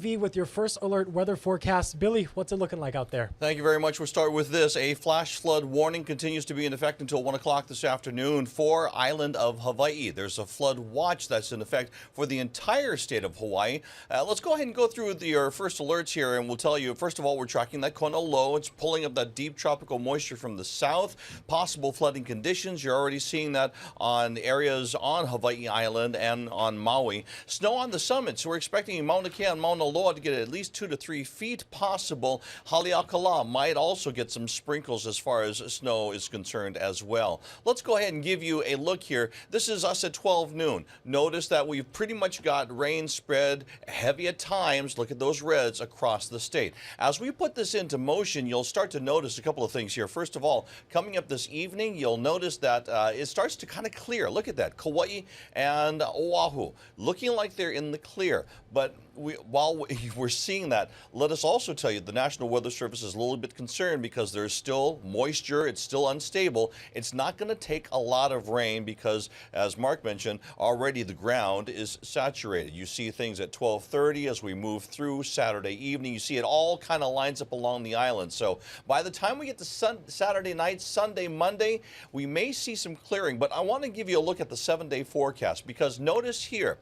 V with your first alert weather forecast. Billy, what's it looking like out there? Thank you very much. We'll start with this. A flash flood warning continues to be in effect until 1 o'clock this afternoon for island of Hawaii. There's a flood watch that's in effect for the entire state of Hawaii. Let's go ahead and go through your first alerts here, and we'll tell you, first of all, we're tracking that Kona low. It's pulling up that deep tropical moisture from the south. Possible flooding conditions. You're already seeing that on areas on Hawaii Island and on Maui. Snow on the summit, so we're expecting Mauna Kea and Mauna Loa to get at least 2 to 3 feet possible. Haleakala might also get some sprinkles as far as snow is concerned as well. Let's go ahead and give you a look here. This is us at 12 noon. Notice that we've pretty much got rain spread heavy at times. Look at those reds across the state. As we put this into motion, you'll start to notice a couple of things here. First of all, coming up this evening, you'll notice that it starts to kind of clear. Look at that, Kauai and Oahu, looking like they're in the clear. But while we're seeing that, let us also tell you the National Weather Service is a little bit concerned because there's still moisture. It's still unstable. It's not going to take a lot of rain because, as Mark mentioned, already the ground is saturated. You see things at 12:30 as we move through Saturday evening. You see it all kind of lines up along the island. So by the time we get to Saturday night, Sunday, Monday, we may see some clearing. But I want to give you a look at the 7-day forecast because notice here,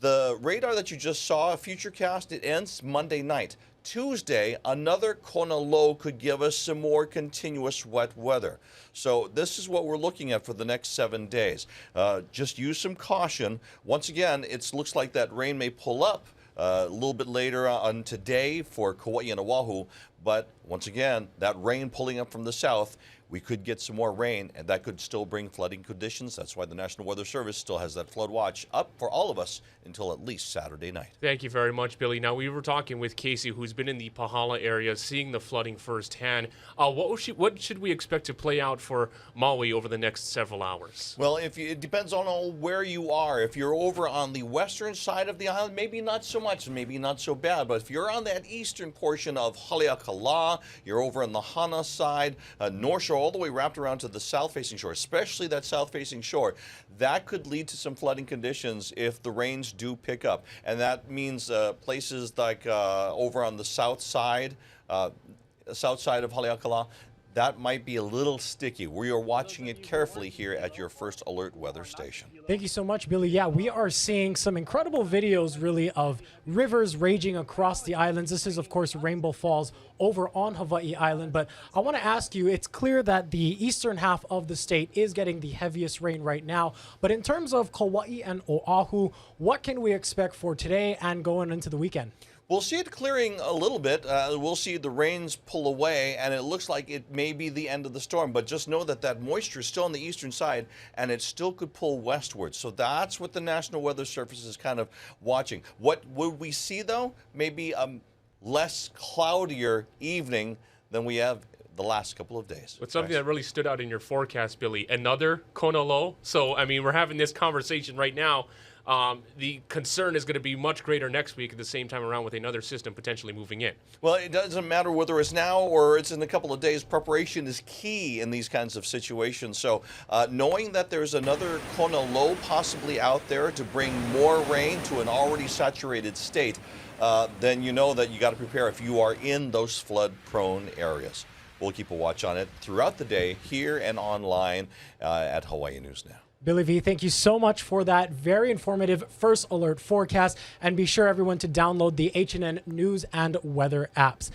the radar that you just saw, Futurecast, it ends Monday night. Tuesday, another Kona low could give us some more continuous wet weather. So this is what we're looking at for the next 7 days. Just use some caution. Once again, it looks like that rain may pull up a little bit later on today for Kauai and Oahu. But once again, that rain pulling up from the south, we could get some more rain, and that could still bring flooding conditions. That's why the National Weather Service still has that flood watch up for all of us until at least Saturday night. Thank you very much, Billy. Now, we were talking with Casey, who's been in the Pahala area, seeing the flooding firsthand. What should we expect to play out for Maui over the next several hours? Well, it depends on where you are. If you're over on the western side of the island, maybe not so much, maybe not so bad. But if you're on that eastern portion of Haleakala, you're over on the Hana side, North Shore, all the way wrapped around to the south-facing shore, especially that south-facing shore, that could lead to some flooding conditions if the rains do pick up. And that means places like over on the south side of Haleakala, that might be a little sticky. We are watching it carefully here at your First Alert weather station. Thank you so much, Billy. Yeah, we are seeing some incredible videos, really, of rivers raging across the islands. This is, of course, Rainbow Falls over on Hawaii Island. But I want to ask you, it's clear that the eastern half of the state is getting the heaviest rain right now. But in terms of Kauai and Oahu, what can we expect for today and going into the weekend? We'll see it clearing a little bit. We'll see the rains pull away, and it looks like it may be the end of the storm. But just know that that moisture is still on the eastern side, and it still could pull westward. So that's what the National Weather Service is kind of watching. What would we see, though? Maybe a less cloudier evening than we have the last couple of days. But something that really stood out in your forecast, Billy, another Kona low. So, I mean, we're having this conversation right now. The concern is going to be much greater next week at the same time around with another system potentially moving in. Well, it doesn't matter whether it's now or it's in a couple of days. Preparation is key in these kinds of situations. So knowing that there's another Kona low possibly out there to bring more rain to an already saturated state, then you know that you got to prepare if you are in those flood-prone areas. We'll keep a watch on it throughout the day here and online at Hawaii News Now. Billy V, thank you so much for that very informative First Alert forecast. And be sure, everyone, to download the HNN News and Weather apps.